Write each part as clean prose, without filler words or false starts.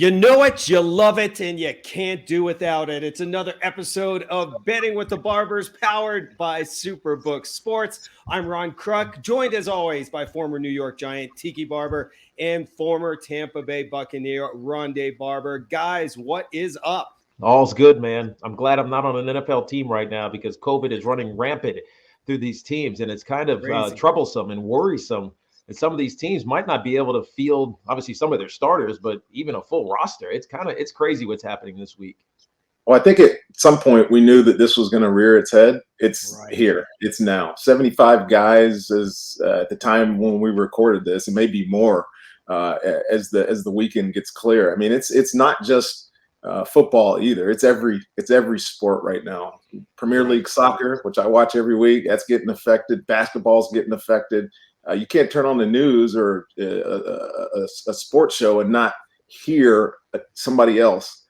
You know it, you love it, and you can't do without it. It's another episode of Betting with the Barbers, powered by Superbook Sports. I'm Ron Kruk, joined as always by former New York Giant Tiki Barber and former Tampa Bay Buccaneer Rondé Barber. Guys, what is up? All's good, man. I'm glad I'm not on an NFL team right now because COVID is running rampant through these teams, and it's kind of troublesome and worrisome. And some of these teams might not be able to field, obviously, some of their starters, but even a full roster. It's crazy what's happening this week. Well, I think at some point we knew that this was going to rear its head. It's here. It's now. 75 guys is at the time when we recorded this, and maybe more as the weekend gets clear. I mean, it's not just football either. It's every sport right now. Premier League soccer, which I watch every week, that's getting affected. Basketball's getting affected. You can't turn on the news or a sports show and not hear somebody else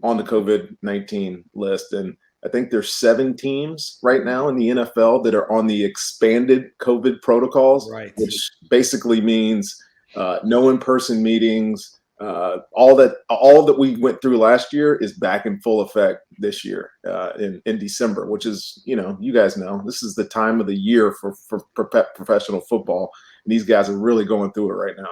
on the COVID-19 list. And I think there's 7 teams right now in the NFL that are on the expanded COVID protocols, which basically means no in-person meetings. All that we went through last year is back in full effect this year in December, which is, you guys know, this is the time of the year for professional football. And these guys are really going through it right now.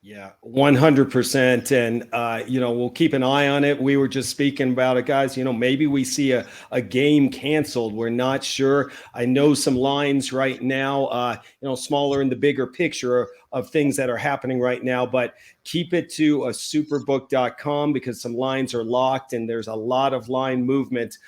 Yeah, 100%. And, we'll keep an eye on it. We were just speaking about it, guys. Maybe we see a game canceled. We're not sure. I know some lines right now, smaller in the bigger picture of things that are happening right now, but keep it to superbook.com because some lines are locked and there's a lot of line movement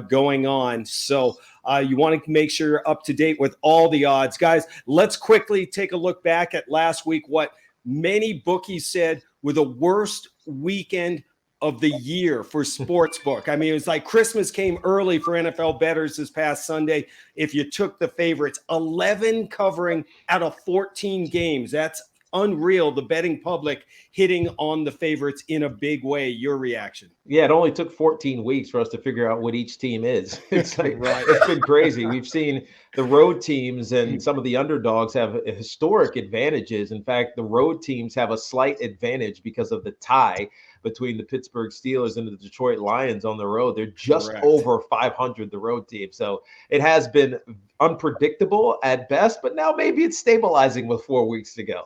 going on. So you want to make sure you're up to date with all the odds. Guys, let's quickly take a look back at last week, what many bookies said were the worst weekend of the year for sportsbook. I mean, it was like Christmas came early for NFL bettors this past Sunday. If you took the favorites, 11 covering out of 14 games. That's unreal. The betting public hitting on the favorites in a big way. Your reaction? Yeah, it only took 14 weeks for us to figure out what each team is. It's like, It's been crazy. We've seen the road teams and some of the underdogs have historic advantages. In fact, the road teams have a slight advantage because of the tie between the Pittsburgh Steelers and the Detroit Lions on the road. They're just over 500, the road team. So it has been unpredictable at best, but now maybe it's stabilizing with 4 weeks to go.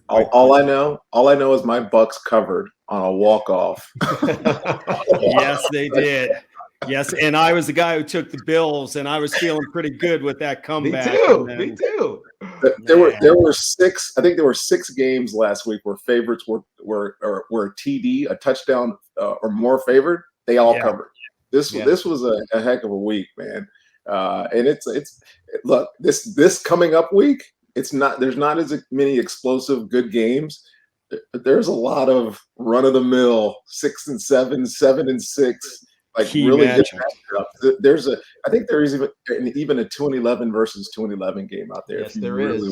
All I know is my Bucks covered on a walk-off. Yes, they did. Yes, and I was the guy who took the Bills, and I was feeling pretty good with that comeback. Me too. There were 6. I think there were 6 games last week where favorites were a TD, a touchdown or more favored. They all covered. This was a heck of a week, man. And it's look, this coming up week. There's not as many explosive good games, but there's a lot of run-of-the-mill 6-7, 7-6, like key really good matchup. I think there is even a 2-11 versus 2-11 game out there. Yes, there is.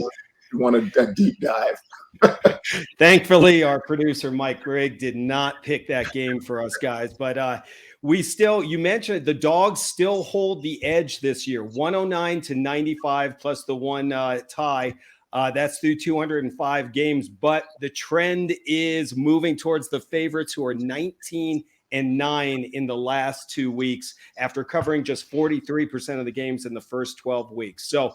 You want a deep dive. Thankfully, our producer Mike Grigg did not pick that game for us guys, but you mentioned the dogs still hold the edge this year, 109-95 plus the one tie. That's through 205 games, but the trend is moving towards the favorites who are 19-9 in the last 2 weeks after covering just 43% of the games in the first 12 weeks. So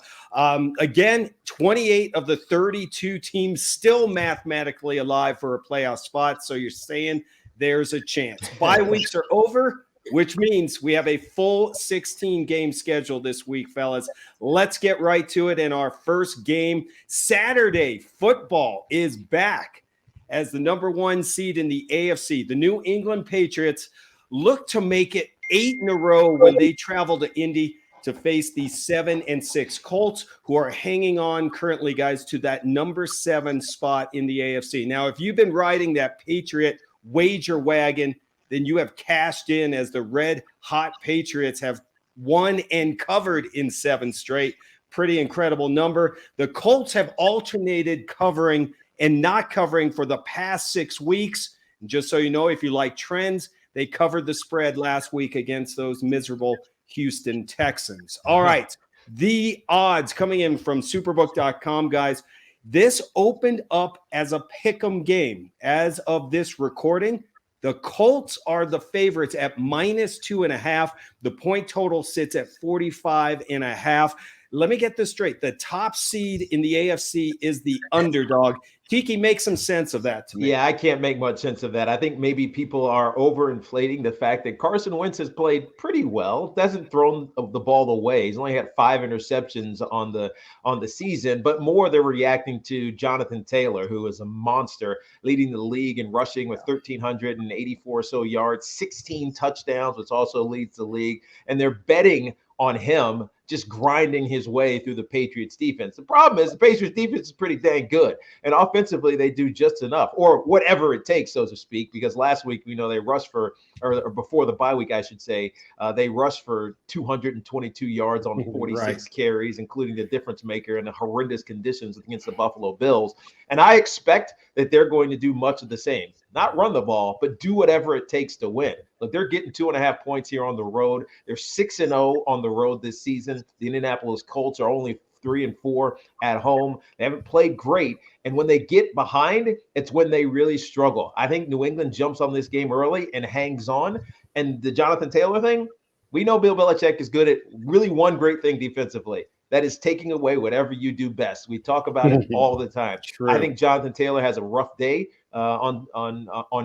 again, 28 of the 32 teams still mathematically alive for a playoff spot. So you're saying there's a chance. Bye weeks are over, which means we have a full 16-game schedule this week, fellas. Let's get right to it. In our first game, Saturday football is back as the number 1 seed in the AFC. The New England Patriots look to make it 8 in a row when they travel to Indy to face the 7-6 Colts, who are hanging on currently, guys, to that number 7 spot in the AFC. Now, if you've been riding that Patriot wager wagon, then you have cashed in as the red hot Patriots have won and covered in 7 straight. Pretty incredible number. The Colts have alternated covering and not covering for the past 6 weeks. And just so you know, if you like trends, they covered the spread last week against those miserable Houston Texans. All right. The odds coming in from superbook.com, guys. This opened up as a pick'em game. As of this recording, the Colts are the favorites at -2.5. The point total sits at 45.5. Let me get this straight. The top seed in the AFC is the underdog. Tiki, make some sense of that to me. Yeah, I can't make much sense of that. I think maybe people are overinflating the fact that Carson Wentz has played pretty well. Hasn't thrown the ball away. He's only had 5 interceptions on the season, but more they're reacting to Jonathan Taylor, who is a monster, leading the league in rushing with 1,384 or so yards, 16 touchdowns, which also leads the league. And they're betting on him just grinding his way through the Patriots defense. The problem is the Patriots defense is pretty dang good. And offensively, they do just enough, or whatever it takes, so to speak, because last week, they rushed for, or before the bye week, I should say, they rushed for 222 yards on 46 carries, including the difference maker in the horrendous conditions against the Buffalo Bills. And I expect that they're going to do much of the same. Not run the ball, but do whatever it takes to win. Look, they're getting 2.5 points here on the road. They're 6-0 on the road this season. The Indianapolis Colts are only 3-4 at home. They haven't played great. And when they get behind, it's when they really struggle. I think New England jumps on this game early and hangs on. And the Jonathan Taylor thing, we know Bill Belichick is good at really one great thing defensively. That is taking away whatever you do best. We talk about it all the time. True. I think Jonathan Taylor has a rough day on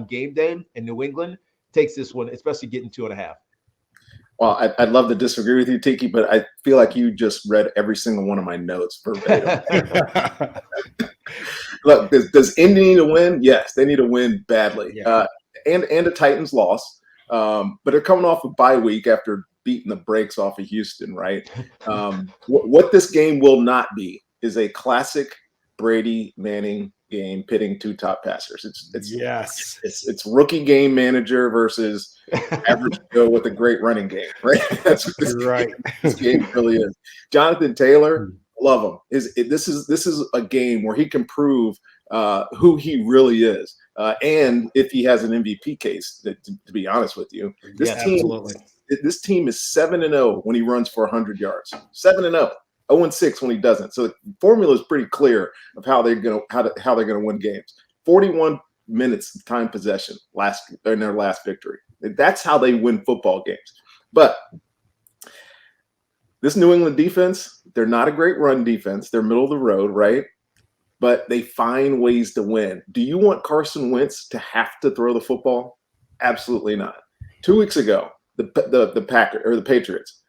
game day, and New England takes this one, especially getting 2.5. Well, I'd love to disagree with you, Tiki, but I feel like you just read every single one of my notes verbatim. Look, does Indy need to win? Yes, they need to win badly. Yeah. And the Titans lost, but they're coming off a bye week after beating the brakes off of Houston, right? What this game will not be is a classic Brady Manning game pitting 2 top passers. It's rookie game manager versus average Joe with a great running game, right? That's what this game really is. Jonathan Taylor, love him. This is a game where he can prove who he really is, and if he has an MVP case. To be honest with you, this team is 7-0 when he runs for 100 yards. 7-0. 0-6 when he doesn't. So the formula is pretty clear of how they're going to win games. 41 minutes of time possession in their last victory. That's how they win football games. But this New England defense, they're not a great run defense. They're middle of the road, right? But they find ways to win. Do you want Carson Wentz to have to throw the football? Absolutely not. 2 weeks ago, the Patriots,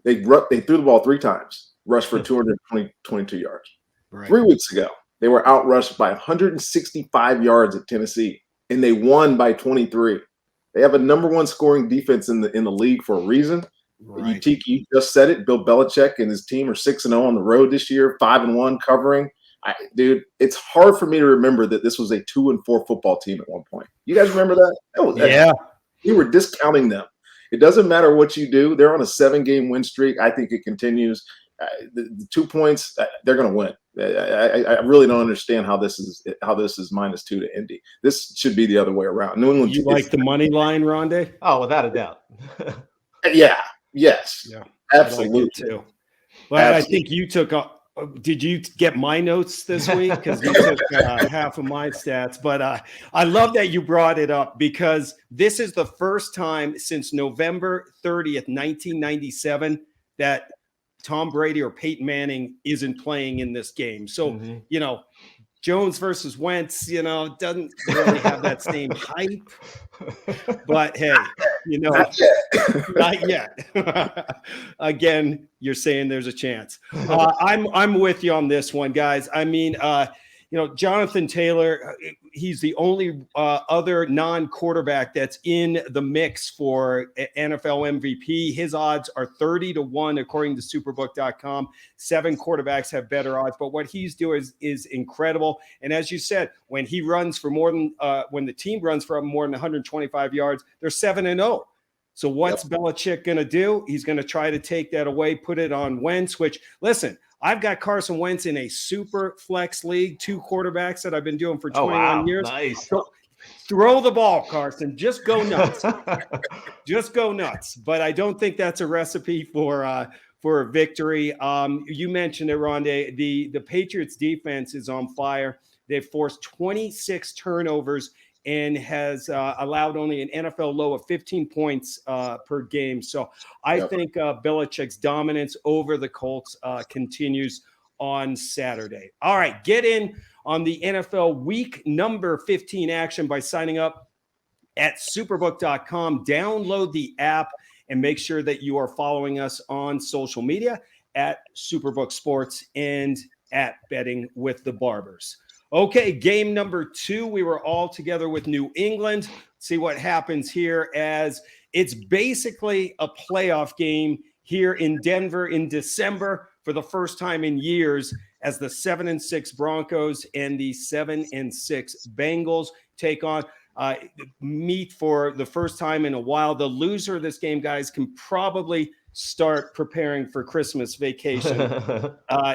they threw the ball 3 times, rushed for 222 yards. Right. 3 weeks ago, they were outrushed by 165 yards at Tennessee, and they won by 23. They have a number 1 scoring defense in the league for a reason. Right. You just said it. Bill Belichick and his team are 6-0 on the road this year, 5-1 covering. Dude, it's hard for me to remember that this was a 2-4 football team at one point. You guys remember that? Yeah. We were discounting them. It doesn't matter what you do. They're on a 7-game win streak. I think it continues. The 2 points, they're going to win. I really don't understand how this is -2 to Indy. This should be the other way around. New England. You like the money line, Rondé? Oh, without a doubt. Yeah. Yes. Yeah. Absolutely. I like too. Well, I think you took did you get my notes this week? Because you took half of my stats. But I love that you brought it up, because this is the first time since November 30th, 1997, that Tom Brady or Peyton Manning isn't playing in this game. So, Jones versus Wentz, doesn't really have that same hype. But hey, not yet. Again, you're saying there's a chance. I'm with you on this one, guys. I mean, Jonathan Taylor, he's the only other non-quarterback that's in the mix for NFL MVP. His odds are 30-1, according to Superbook.com. 7 quarterbacks have better odds, but what he's doing is incredible. And as you said, when he runs for when the team runs for more than 125 yards, they're 7-0. So what's Belichick going to do? He's going to try to take that away, put it on Wentz, which, listen, I've got Carson Wentz in a super flex league, 2 quarterbacks that I've been doing for 21 years. Nice. So throw the ball, Carson. Just go nuts. Just go nuts. But I don't think that's a recipe for for a victory. You mentioned it, Rondé. The Patriots defense is on fire. They've forced 26 turnovers and has allowed only an NFL low of 15 points per game. So I think Belichick's dominance over the Colts continues on Saturday. All right, get in on the NFL week number 15 action by signing up at superbook.com. Download the app and make sure that you are following us on social media at Superbook Sports and at Betting with the Barbers. Okay, game number 2. We were all together with New England. See what happens here, as it's basically a playoff game here in Denver in December for the first time in years, as the 7-6 Broncos and the 7-6 Bengals take on meet for the first time in a while. The loser of this game, guys, can probably start preparing for Christmas vacation.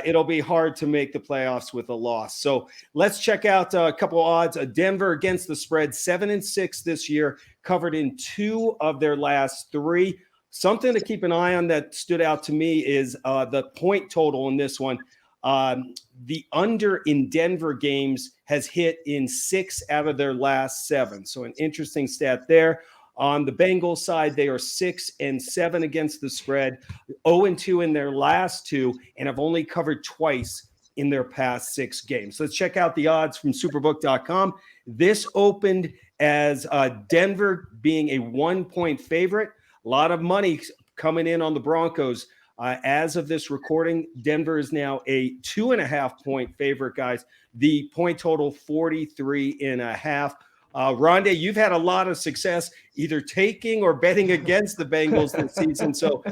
It'll be hard to make the playoffs with a loss. So let's check out a couple odds. Denver against the spread, 7-6 this year, covered in 2 of their last 3. Something to keep an eye on that stood out to me is the point total in this one. The under in Denver games has hit in 6 out of their last 7. So an interesting stat there. On the Bengals side, they are 6-7 against the spread, 0-2 in their last 2, and have only covered twice in their past 6 games. So let's check out the odds from superbook.com. This opened as Denver being a 1-point favorite. A lot of money coming in on the Broncos. As of this recording, Denver is now a 2.5-point favorite, guys. The point total, 43.5. Rondé, you've had a lot of success either taking or betting against the Bengals this season. So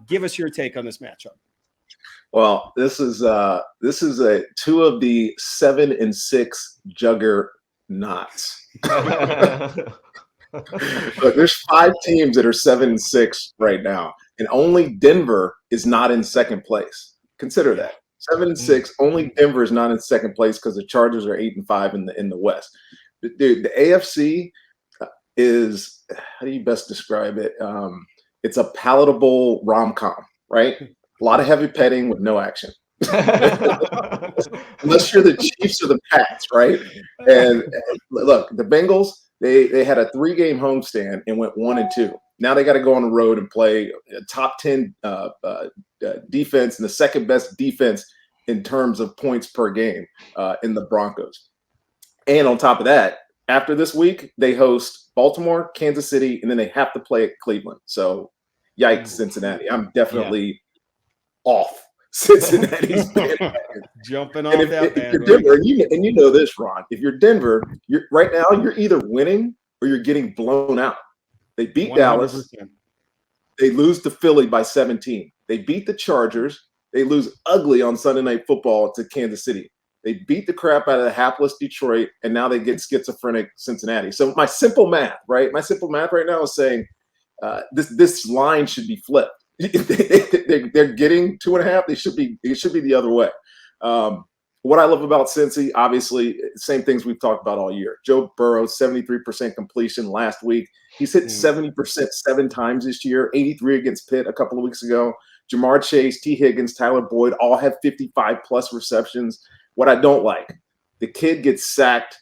give us your take on this matchup. Well, this is a 2 of the 7-6 juggernauts. Look, there's 5 teams that are 7-6 right now, and only Denver is not in second place. Consider that. 7-6. Only Denver is not in second place because the Chargers are 8-5 in the West. Dude, the AFC is, how do you best describe it? It's a palatable rom-com, right? A lot of heavy petting with no action. Unless you're the Chiefs or the Pats, right? And look, the Bengals, they had a 3-game homestand and went 1-2. Now they got to go on the road and play a top 10 defense and the second best defense in terms of points per game in the Broncos. And on top of that, after this week, they host Baltimore, Kansas City, and then they have to play at Cleveland. So, yikes, Cincinnati. I'm definitely off Cincinnati's jumping off that if you're Denver, and you know this, Ron. If you're Denver, right now you're either winning or you're getting blown out. They beat 100%. Dallas. They lose to Philly by 17. They beat the Chargers. They lose ugly on Sunday Night Football to Kansas City. They beat the crap out of the hapless Detroit, and now they get schizophrenic Cincinnati. So my simple math right now is saying this line should be flipped. They're getting 2.5. It should be the other way. What I love about Cincy, obviously, same things we've talked about all year. Joe Burrow, 73% completion last week. He's hit 70% 7 times this year, 83 against Pitt a couple of weeks ago. Jamar Chase, T. Higgins, Tyler Boyd all have 55-plus receptions. What I don't like, the kid gets sacked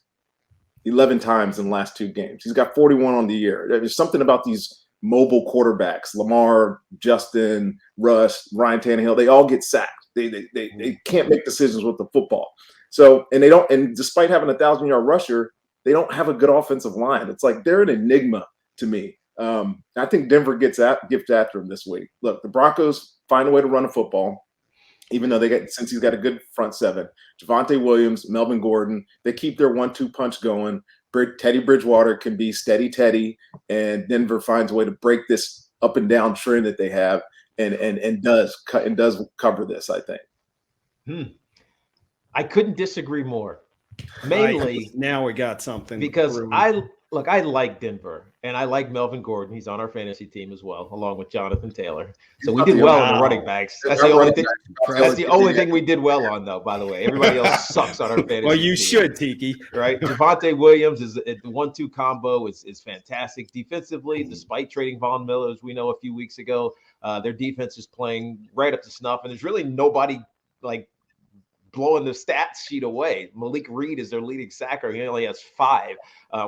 11 times in the last 2 games. He's got 41 on the year. There's something about these mobile quarterbacks, Lamar, Justin, Russ, Ryan Tannehill. They all get sacked. They can't make decisions with the football. So, and despite having a 1,000-yard rusher, they don't have a good offensive line. It's like they're an enigma to me. I think Denver gets after them this week. Look, the Broncos find a way to run a football. Even though since he's got a good front 7, Javonte Williams, Melvin Gordon, they keep their 1-2 punch going. Teddy Bridgewater can be steady Teddy, and Denver finds a way to break this up and down trend that they have, and does cover this, I think. I couldn't disagree more. Mainly now we got something because I like Denver and I like Melvin Gordon. He's on our fantasy team as well, along with Jonathan Taylor. So we did well in the running backs. That's the only thing. That's the only thing we did well on, though. By the way, everybody else sucks on our fantasy. Well, you team. should, Tiki. Right? Javonte Williams is the 1-2 combo is fantastic defensively, despite trading Von Miller, as we know a few weeks ago. Their defense is playing right up to snuff, and there's really nobody like blowing the stats sheet away. Malik Reed is their leading sacker. He only has 5.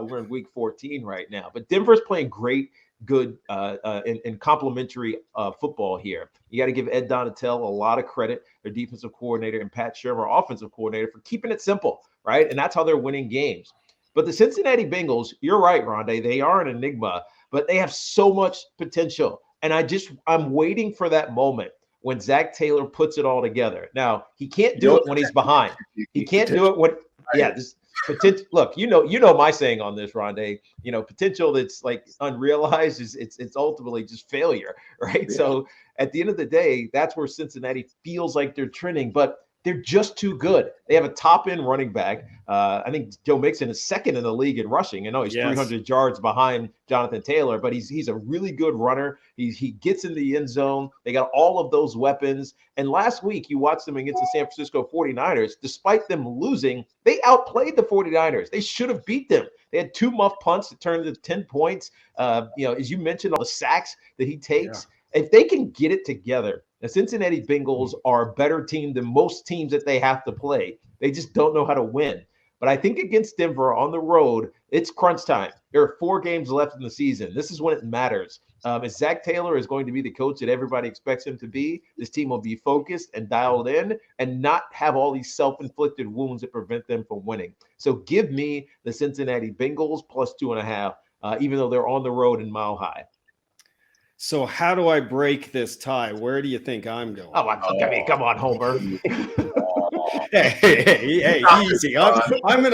We're in week 14 right now. But Denver's playing good and complimentary football here. You got to give Ed Donatel a lot of credit, their defensive coordinator, and Pat Shermer, offensive coordinator, for keeping it simple, right? And that's how they're winning games. But the Cincinnati Bengals, you're right, Rondé, they are an enigma, but they have so much potential. And I'm waiting for that moment when Zach Taylor puts it all together. Now, he can't do it when he's behind. He can't do it when this potential. Look, you know my saying on this, Rondé. Potential that's like unrealized is it's ultimately just failure, right? Yeah. So at the end of the day, that's where Cincinnati feels like they're trending, but they're just too good. They have a top-end running back. I think Joe Mixon is second in the league in rushing. I know he's 300 yards behind Jonathan Taylor, but he's a really good runner. He gets in the end zone. They got all of those weapons. And last week, you watched them against the San Francisco 49ers. Despite them losing, they outplayed the 49ers. They should have beat them. They had 2 muff punts that turned into 10 points. As you mentioned, all the sacks that he takes. Yeah. If they can get it together, the Cincinnati Bengals are a better team than most teams that they have to play. They just don't know how to win. But I think against Denver on the road, it's crunch time. There are 4 games left in the season. This is when it matters. If Zach Taylor is going to be the coach that everybody expects him to be, this team will be focused and dialed in and not have all these self-inflicted wounds that prevent them from winning. So give me the Cincinnati Bengals plus 2.5, even though they're on the road in Mile High. So how do I break this tie? Where do you think I'm going? I mean, come on, Homer. hey, easy. I'm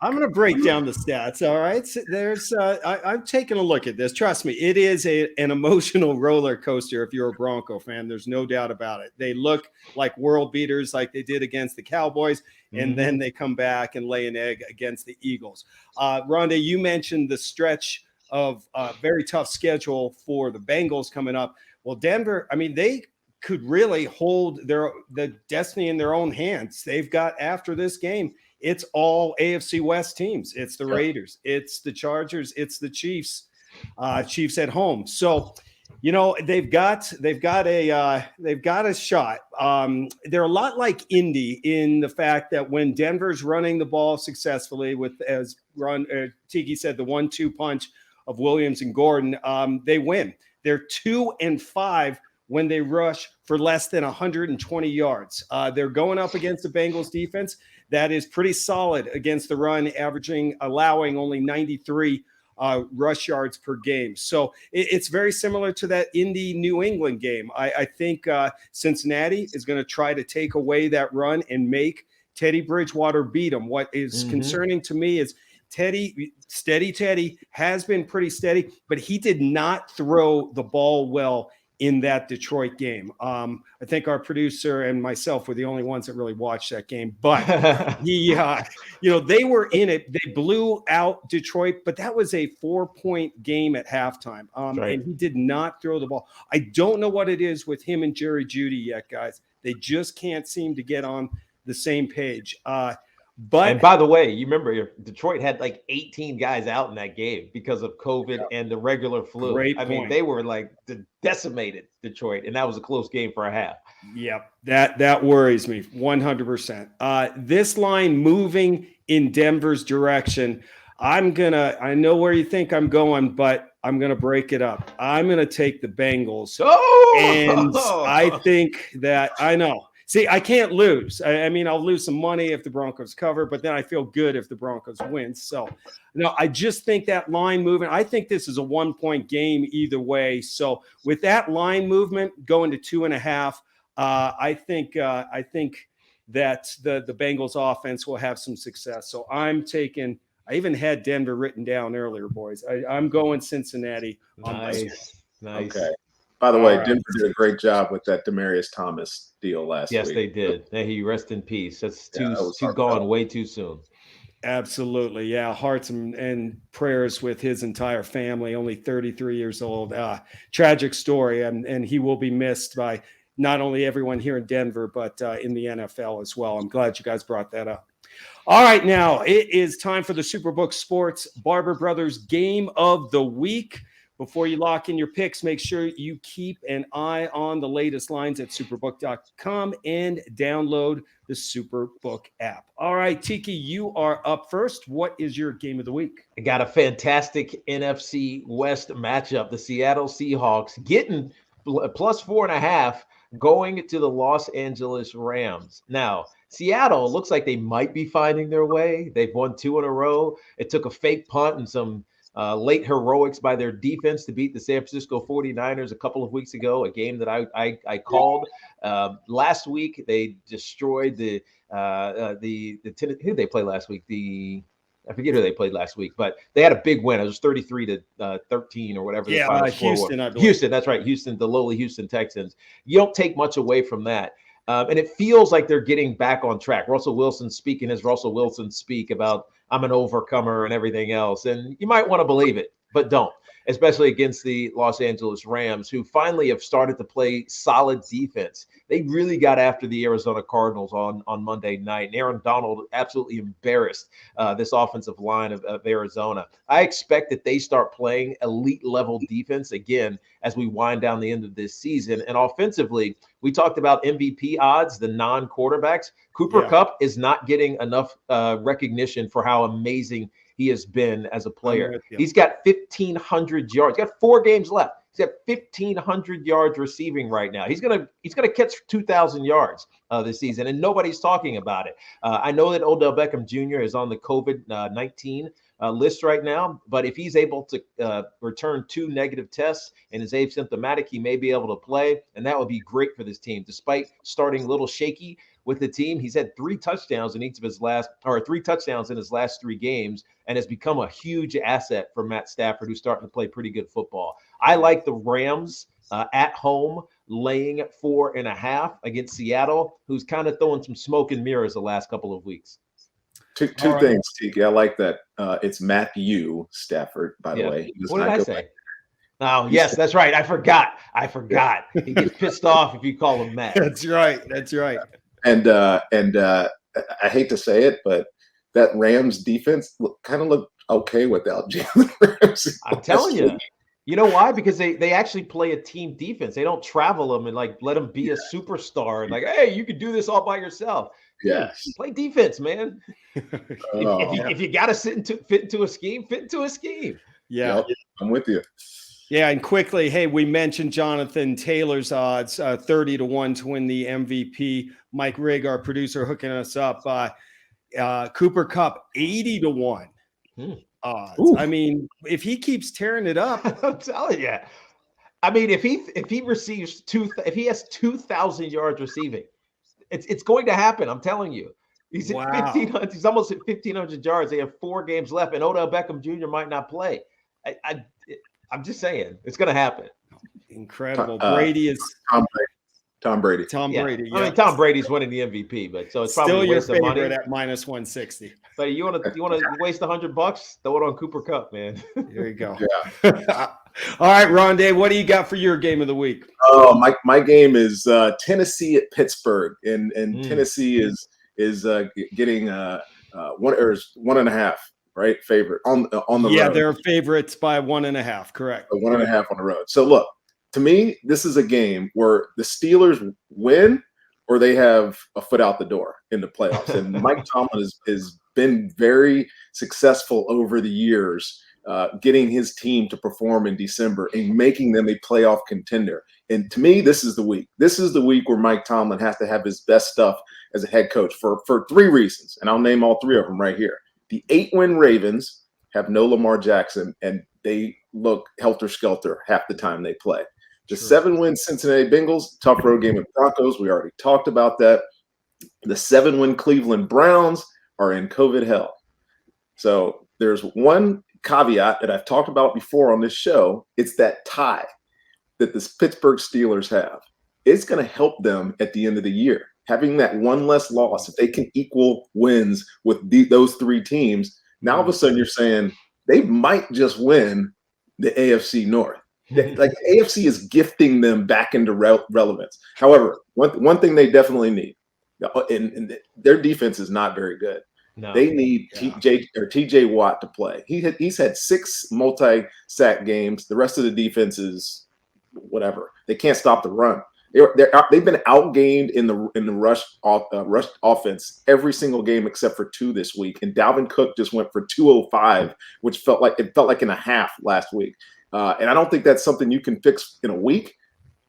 gonna break down the stats. All right. So I'm taking a look at this. Trust me, it is an emotional roller coaster if you're a Bronco fan. There's no doubt about it. They look like world beaters like they did against the Cowboys, and then they come back and lay an egg against the Eagles. Rondé, you mentioned the stretch of a very tough schedule for the Bengals coming up. Well, Denver, I mean, they could really hold the destiny in their own hands. They've got, after this game, it's all AFC West teams. It's the Raiders, it's the Chargers, it's the Chiefs at home. So, they've got a shot. They're a lot like Indy in the fact that when Denver's running the ball successfully with, as Tiki said, the 1-2 punch of Williams and Gordon, they win. They're 2-5 when they rush for less than 120 yards. They're going up against the Bengals defense that is pretty solid against the run, allowing only 93 rush yards per game. So it's very similar to that Indy New England game. I think Cincinnati is going to try to take away that run and make Teddy Bridgewater beat them. What is concerning to me is Teddy has been pretty steady, but he did not throw the ball well in that Detroit game. I think our producer and myself were the only ones that really watched that game, but they were in it. They blew out Detroit, but that was a 4-point game at halftime. And he did not throw the ball. I don't know what it is with him and Jerry Jeudy yet, guys. They just can't seem to get on the same page. And by the way, you remember Detroit had like 18 guys out in that game because of COVID and the regular flu. I mean, they were like decimated, Detroit, and that was a close game for a half. Yep, that worries me 100%. This line moving in Denver's direction, I know where you think I'm going, but I'm going to break it up. I'm going to take the Bengals. And I think that I know. See, I can't lose. I mean, I'll lose some money if the Broncos cover, but then I feel good if the Broncos win. So, I just think that line movement, I think this is a 1-point game either way. So with that line movement going to 2.5, I think that the Bengals offense will have some success. So I even had Denver written down earlier, boys. I'm going Cincinnati. Nice. Okay. By the way, Denver did a great job with that Demaryius Thomas deal last week. Yes, they did. May he rest in peace. That's too that gone way too soon. Absolutely. Yeah. Hearts and prayers with his entire family, only 33 years old. Tragic story. And he will be missed by not only everyone here in Denver, but in the NFL as well. I'm glad you guys brought that up. All right. Now it is time for the Superbook Sports Barber Brothers Game of the Week. Before you lock in your picks, make sure you keep an eye on the latest lines at superbook.com and download the Superbook app. All right, Tiki, you are up first. What is your game of the week? I got a fantastic NFC West matchup. The Seattle Seahawks getting plus 4.5 going to the Los Angeles Rams. Now, Seattle looks like they might be finding their way. They've won 2 in a row. It took a fake punt and some late heroics by their defense to beat the San Francisco 49ers a couple of weeks ago, a game that I called. Last week, they destroyed the who did they play last week? I forget who they played last week, but they had a big win. It was 33-13 or whatever. Yeah, the final Houston, score was. Houston, that's right. Houston, the lowly Houston Texans. You don't take much away from that. And it feels like they're getting back on track. Russell Wilson speaking as Russell Wilson speak about I'm an overcomer and everything else. And you might want to believe it, but don't, especially against the Los Angeles Rams, who finally have started to play solid defense. They really got after the Arizona Cardinals on Monday night. And Aaron Donald absolutely embarrassed this offensive line of Arizona. I expect that they start playing elite level defense again as we wind down the end of this season. And offensively, we talked about MVP odds, the non-quarterbacks. Cooper Kupp is not getting enough recognition for how amazing he has been as a player. He's got 1,500 yards. He's got 4 games left. He's got 1,500 yards receiving right now. He's gonna catch 2,000 yards this season, and nobody's talking about it. I know that Odell Beckham Jr. is on the COVID-19 list right now, but if he's able to return 2 negative tests and is asymptomatic, he may be able to play, and that would be great for this team. Despite starting a little shaky with the team, he's had 3 touchdowns in each of his last 3 touchdowns in his last 3 games, and has become a huge asset for Matt Stafford, who's starting to play pretty good football. I like the Rams at home laying 4.5 against Seattle, who's kind of throwing some smoke and mirrors the last couple of weeks. Two things, Tiki. I like that. It's Matthew Stafford, by the way. What did I say? Oh, yes, that's right. I forgot. He gets pissed off if you call him Matt. That's right. And I hate to say it, but that Rams defense kind of looked okay without Jalen Ramsey. I'm telling you. You know why? Because they actually play a team defense. They don't travel them and like let them be a superstar and like, hey, you can do this all by yourself. Yes. Play defense, man. If you got to fit into a scheme, fit into a scheme. Yeah. Yep, I'm with you. Yeah, and quickly, hey, we mentioned Jonathan Taylor's odds, 30-1 to win the MVP. Mike Rigg, our producer, hooking us up. Cooper Kupp, 80-1 odds. Ooh. I mean, if he keeps tearing it up, I'm telling you. I mean, if he receives if he has 2,000 yards receiving, it's going to happen. I'm telling you. He's at 1,500. He's almost at 1,500 yards. They have 4 games left, and Odell Beckham Jr. might not play. I'm just saying it's going to happen. Incredible. Brady is Tom Brady. Tom Brady. I mean, Tom Brady's winning the MVP, but so it's still probably your a waste of money. favorite at -160. But you want to waste $100? Throw it on Cooper Kupp, man. There you go. Yeah. All right, Rondé, what do you got for your game of the week? Oh, my game is Tennessee at Pittsburgh, and Tennessee is getting 1.5. Right, favorite on the road. Yeah, they're favorites by 1.5. Correct. 1.5 on the road. So look, to me, this is a game where the Steelers win or they have a foot out the door in the playoffs. And Mike Tomlin has been very successful over the years, getting his team to perform in December and making them a playoff contender. And to me, this is the week. This is the week where Mike Tomlin has to have his best stuff as a head coach for 3 reasons. And I'll name all 3 of them right here. The 8-win Ravens have no Lamar Jackson, and they look helter-skelter half the time they play. The 7-win Cincinnati Bengals, tough road game with Broncos. We already talked about that. The 7-win Cleveland Browns are in COVID hell. So there's one caveat that I've talked about before on this show. It's that tie. that the Pittsburgh Steelers have, it's going to help them at the end of the year. Having that one less loss, if they can equal wins with those three teams, now all of a sudden you're saying they might just win the AFC North. Like AFC is gifting them back into relevance. However, one thing they definitely need, and their defense is not very good. No. They need TJ Watt to play. He's had 6 multi-sack games. The rest of the defense is whatever. They can't stop the run. They've been outgained in the rush offense every single game except for 2 this week. And Dalvin Cook just went for 205, which felt like in a half last week. And I don't think that's something you can fix in a week,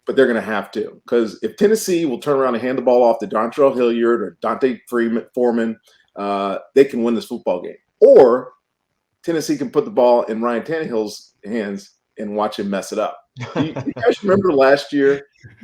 but they're going to have to, because if Tennessee will turn around and hand the ball off to Dontrell Hilliard or Dante Foreman, they can win this football game. Or Tennessee can put the ball in Ryan Tannehill's hands and watch him mess it up. You guys remember last year,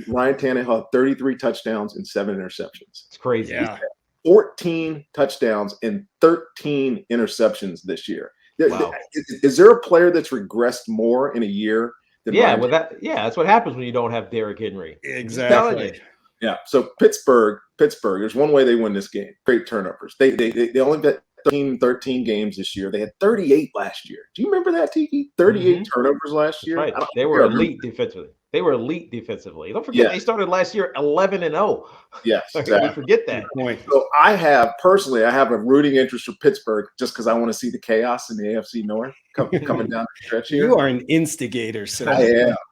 Ryan Tannehill had 33 touchdowns and 7 interceptions. It's crazy. Yeah. 14 touchdowns and 13 interceptions this year. Wow. Is there a player that's regressed more in a year than Ryan? That's what happens when you don't have Derrick Henry. Exactly. Yeah. So Pittsburgh, there's one way they win this game. Great turnovers. They only got 13 games this year. They had 38 last year. Do you remember that, Tiki? 38 turnovers last year. Right. They were elite defensively. Don't forget they started last year 11-0. Yes, exactly. We forget that. So I have a rooting interest for Pittsburgh just because I want to see the chaos in the AFC North coming down the stretch here. You are an instigator, sir.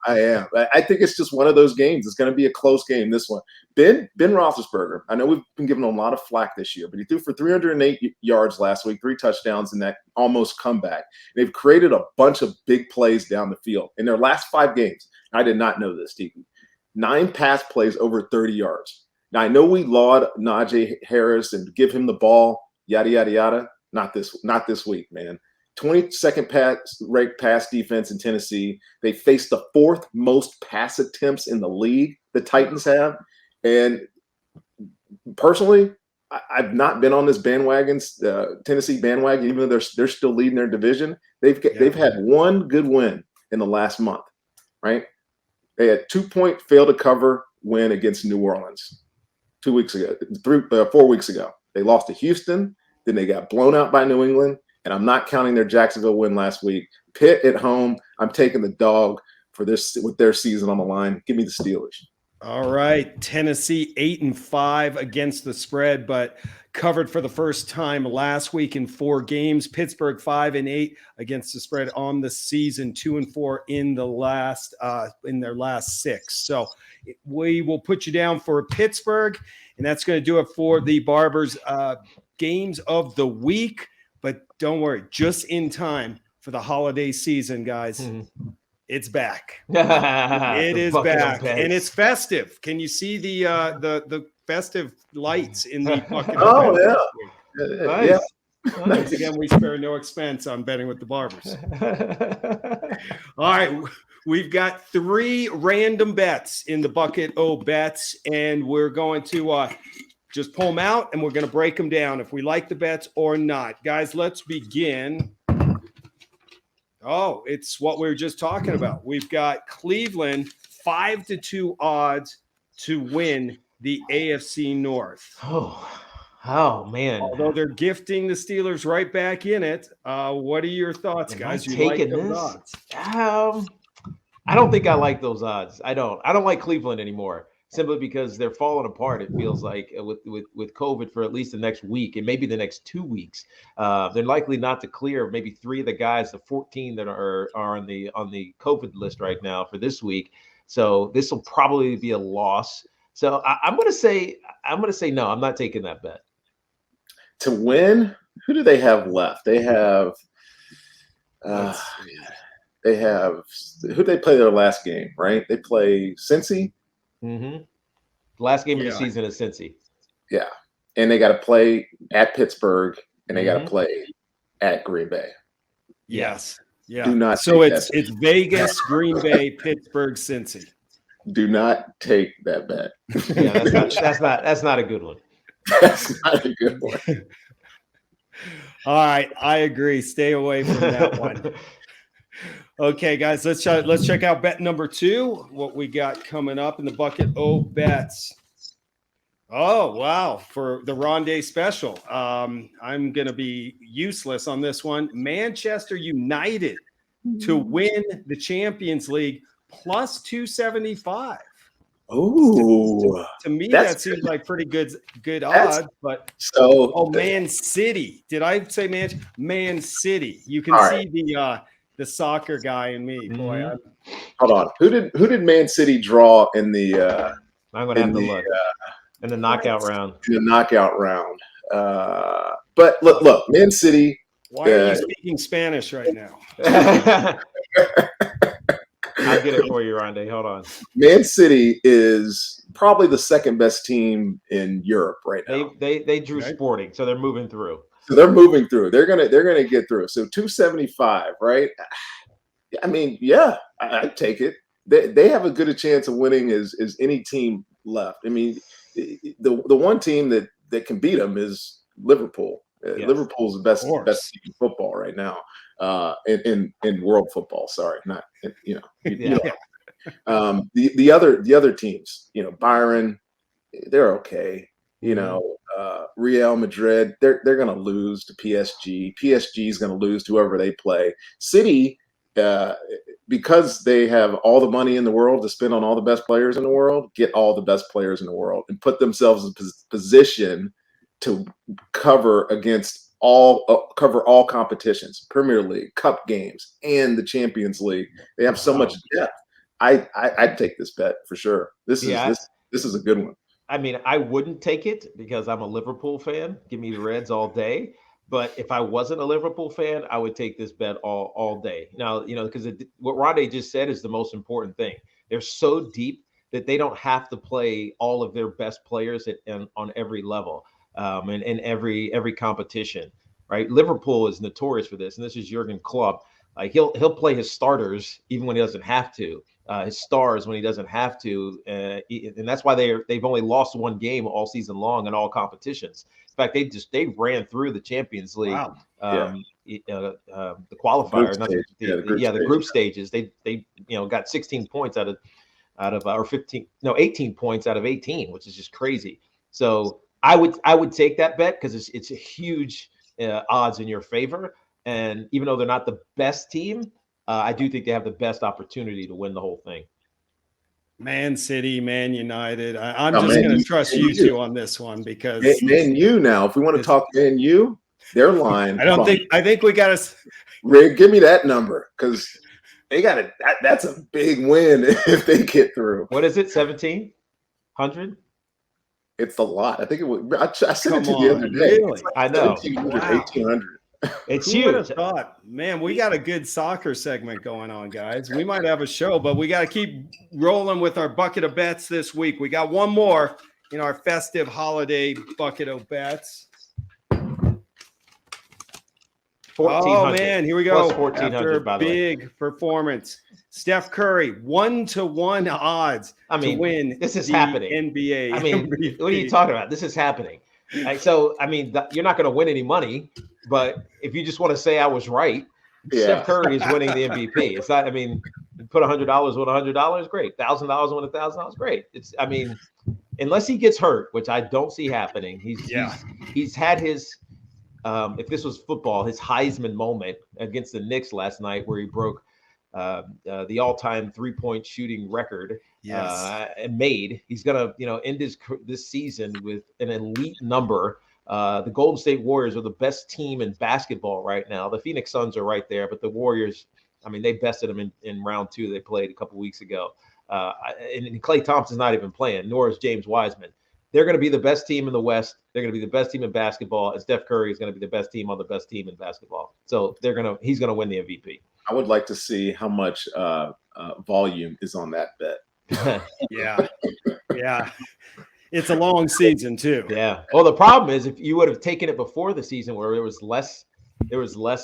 I am. I think it's just one of those games. It's going to be a close game, this one. Ben Roethlisberger, I know we've been giving him a lot of flack this year, but he threw for 308 yards last week, 3 touchdowns in that almost comeback. They've created a bunch of big plays down the field. In their last 5 games, I did not know this, Tiki, 9 pass plays over 30 yards. Now, I know we laud Najee Harris and give him the ball, yada, yada, yada. Not this week, man. 22nd ranked pass defense in Tennessee. They faced the 4th most pass attempts in the league, the Titans have. And personally, I've not been on this Tennessee bandwagon, even though they're still leading their division. They've had one good win in the last month, right? They had 2-point fail to cover win against New Orleans 4 weeks ago. They lost to Houston, then they got blown out by New England, and I'm not counting their Jacksonville win last week. Pitt at home, I'm taking the dog for this with their season on the line. Give me the Steelers. All right, Tennessee 8-5 against the spread, but covered for the first time last week in 4 games. Pittsburgh 5-8 against the spread on the season, 2-4 in their last 6. So we will put you down for Pittsburgh, and that's going to do it for the Barbers games of the week. But don't worry, just in time for the holiday season, guys. Mm-hmm. It's back. It is back, and it's festive. Can you see the festive lights in the bucket? Oh yeah, nice. Yeah. Once again, we spare no expense on betting with the Barbers. All right, we've got 3 random bets in the bucket O bets, and we're going to just pull them out, and we're going to break them down if we like the bets or not. Guys, let's begin. Oh, it's what we were just talking about. We've got Cleveland 5-2 odds to win the AFC North. Oh man. Although they're gifting the Steelers right back in it. What are your thoughts, guys? You like those odds? I don't think I like those odds. I don't like Cleveland anymore. Simply because they're falling apart, it feels like, with COVID for at least the next week and maybe the next 2 weeks. They're likely not to clear maybe 3 of the guys, the 14 that are on the COVID list right now for this week. So this will probably be a loss. So I'm going to say no. I'm not taking that bet. To win, who do they have left? They have who they play their last game, right? They play Cincy. Mm-hmm. Last game of the season is Cincy. Yeah, and they got to play at Pittsburgh, and they got to play at Green Bay. Yes. Yeah. Do not. So it's Vegas, Green Bay, Pittsburgh, Cincy. Do not take that bet. Yeah, that's not a good one. That's not a good one. All right, I agree. Stay away from that one. Okay, guys, let's check out bet number 2. What we got coming up in the bucket O bets. Oh, wow. For the Rondé special. I'm going to be useless on this one. Manchester United to win the Champions League plus 275. Oh, to me, that seems like pretty good odds. But Man City. Did I say Man City? You can see the soccer guy in me. Boy, hold on. Who did Man City draw in the? I'm going to have to look. In the knockout round. In the knockout round. But look, Man City. Why are you speaking Spanish right now? I'll get it for you, Rondé. Hold on. Man City is probably the second best team in Europe right now. They drew Sporting, so they're moving through. They're gonna get through. So 275, right? I mean, yeah, I'd take it. They have as good a chance of winning as any team left. I mean, the one team that can beat them is Liverpool. Yes. Liverpool's the best team in football right now, in world football. Sorry, not the other teams. Bayern, they're okay. Real Madrid, they're going to lose to PSG. PSG is going to lose to whoever they play. City, because they have all the money in the world to spend on all the best players in the world, get all the best players in the world and put themselves in position to cover all competitions, Premier League, Cup games, and the Champions League. They have so much depth. I'd take this bet for sure. This is a good one. I mean, I wouldn't take it because I'm a Liverpool fan. Give me the Reds all day. But if I wasn't a Liverpool fan, I would take this bet all day. Now, because what Rondé just said is the most important thing. They're so deep that they don't have to play all of their best players on every level. And in every competition, right? Liverpool is notorious for this, and this is Jurgen Klopp. Like he'll play his starters even when he doesn't have to, his stars when he doesn't have to, and that's why they've only lost one game all season long in all competitions. In fact, they ran through the Champions League, the qualifier, the group stages. They got 16 points out of or 18 points out of 18, which is just crazy. So I would take that bet because it's a huge odds in your favor. And even though they're not the best team, I do think they have the best opportunity to win the whole thing. Man City, Man United. I'm just going to trust you two on this one because Man U now. If we want to talk Man U, their line. I think we got to. Rig, give me that number because they got it. That's a big win if they get through. What is it? 1,700. It's a lot. I think it was. I sent it to you the other day. Really? I know. 1,800. It's Who would have thought? Man, we got a good soccer segment going on, guys. We might have a show, but we got to keep rolling with our bucket of bets this week. We got one more in our festive holiday bucket of bets. Oh man, here we go. Plus 1,400 by the big performance. Steph Curry, 1-to-1 odds to win. This is happening. NBA. I mean, MVP. What are you talking about? This is happening. So, I mean, you're not going to win any money, but if you just want to say I was right, Steph Curry is winning the MVP. It's not. I mean, put $100 with $100, great. $1,000 with $1,000, great. It's. I mean, unless he gets hurt, which I don't see happening. He's had his. If this was football, his Heisman moment against the Knicks last night, where he broke the all-time three-point shooting record, and he's gonna end this season with an elite number. The Golden State Warriors are the best team in basketball right now. The Phoenix Suns are right there, but the Warriors, I mean, they bested them in round 2. They played a couple weeks ago, and Klay Thompson's not even playing, nor is James Wiseman. They're going to be the best team in the West. They're going to be the best team in basketball, and Steph Curry is going to be the best team on the best team in basketball. So he's going to win the MVP. I would like to see how much volume is on that bet. Yeah. It's a long season too. Yeah. Well, the problem is if you would have taken it before the season where there was less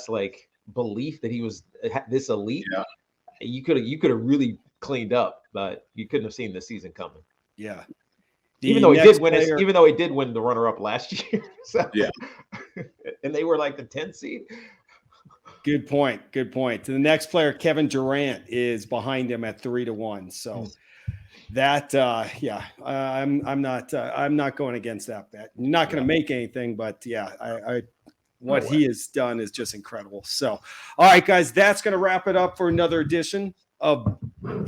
like belief that he was this elite, you could have really cleaned up, but you couldn't have seen the season coming. Yeah. Even though he did win the runner-up last year. So, yeah. And they were like the 10th seed. Good point. Good point. The next player, Kevin Durant, is behind him at 3-1. So that, I'm not going against that bet. I'm not going to make anything, but yeah, what he has done is just incredible. So, all right, guys, that's going to wrap it up for another edition of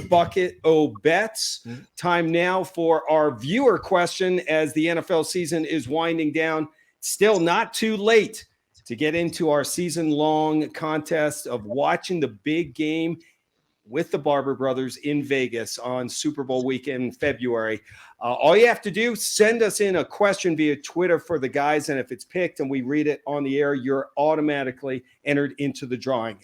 Bucket O Bets. Time now for our viewer question as the NFL season is winding down. Still not too late to get into our season-long contest of watching the big game with the Barber brothers in Vegas on Super Bowl weekend in February. All you have to do, send us in a question via Twitter for the guys, and if it's picked and we read it on the air, you're automatically entered into the drawing.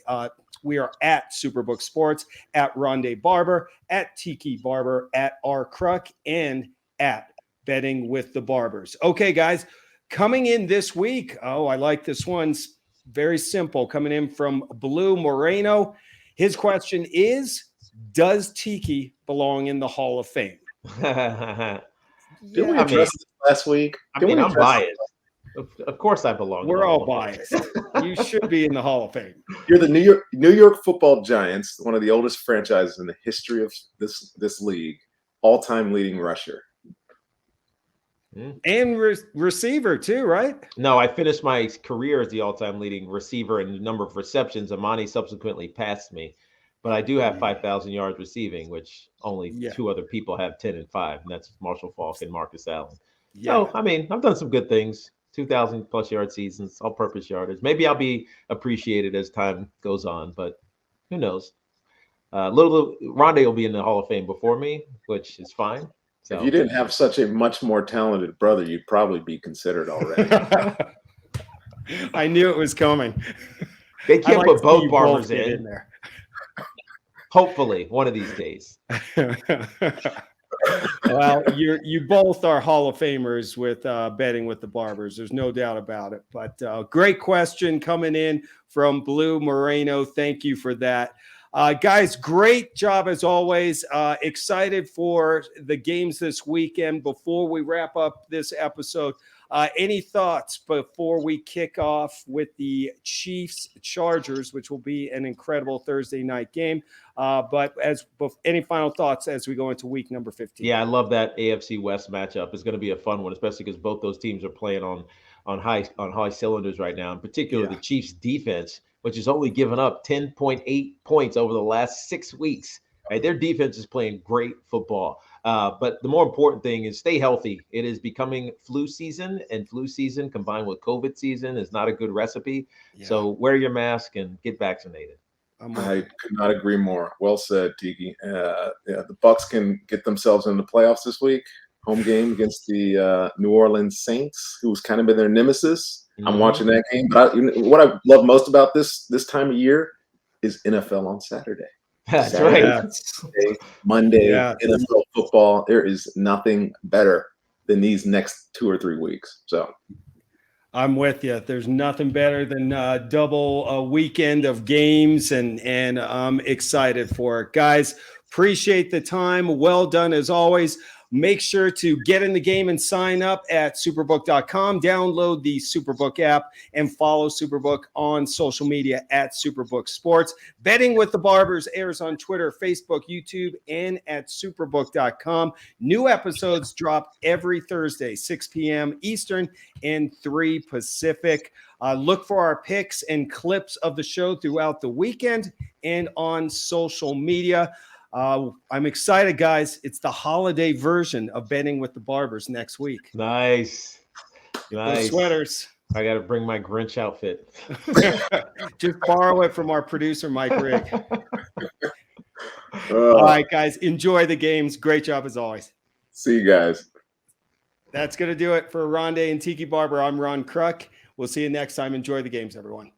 We are at Superbook Sports, at Rondé Barber, at Tiki Barber, at R Cruck, and at Betting with the Barbers. Okay, guys, coming in this week, I like this one. It's very simple. Coming in from Blue Moreno. His question is, does Tiki belong in the Hall of Fame? Did we address this last week? I'm biased. Of course I belong. We're all biased. You should be in the Hall of Fame. You're the New York Football Giants, one of the oldest franchises in the history of this league, all-time leading rusher. And receiver too, right? No, I finished my career as the all-time leading receiver in the number of receptions. Amani subsequently passed me, but I do have 5,000 yards receiving, which only two other people have 10 and 5, and that's Marshall Faulk and Marcus Allen. Yeah. So, I mean, I've done some good things. 2,000 plus yard seasons, all-purpose yardage. Maybe I'll be appreciated as time goes on, but who knows? Rondé will be in the Hall of Fame before me, which is fine. So. If you didn't have such a much more talented brother, you'd probably be considered already. I knew it was coming. They can't put both Barbers in there. Hopefully, one of these days. Well, you both are Hall of Famers with Betting with the Barbers. There's no doubt about it. But great question coming in from Blue Moreno. Thank you for that. Guys, great job as always. Excited for the games this weekend. Before we wrap up this episode, any thoughts before we kick off with the Chiefs Chargers, which will be an incredible Thursday night game? But any final thoughts as we go into week number 15? Yeah, I love that AFC West matchup. It's going to be a fun one, especially because both those teams are playing on high cylinders right now. In particular, the Chiefs defense, which has only given up 10.8 points over the last 6 weeks. Right? Their defense is playing great football. But the more important thing is stay healthy. It is becoming flu season, and flu season combined with COVID season is not a good recipe. Yeah. So wear your mask and get vaccinated. I could not agree more. Well said, Tiki. The Bucs can get themselves in the playoffs this week. Home game against the New Orleans Saints, who's kind of been their nemesis. I'm watching that game. But what I love most about this time of year is NFL on Saturday. That's Saturday, right. Sunday, Monday, NFL football. There is nothing better than these next 2 or 3 weeks. So I'm with you. There's nothing better than double a weekend of games, and I'm excited for it. Guys, appreciate the time. Well done as always. Make sure to get in the game and sign up at superbook.com. Download the Superbook app and follow Superbook on social media at Superbook Sports. Betting with the Barbers airs on Twitter, Facebook, YouTube, and at superbook.com. New episodes drop every Thursday, 6 p.m. Eastern and 3 Pacific. Look for our picks and clips of the show throughout the weekend and on social media. I'm excited, guys. It's the holiday version of Betting with the Barbers next week. Nice. Those sweaters. I got to bring my Grinch outfit. Just borrow it from our producer, Mike Rigg. All right, guys. Enjoy the games. Great job as always. See you guys. That's going to do it for Rondé and Tiki Barber. I'm Ron Cruck. We'll see you next time. Enjoy the games, everyone.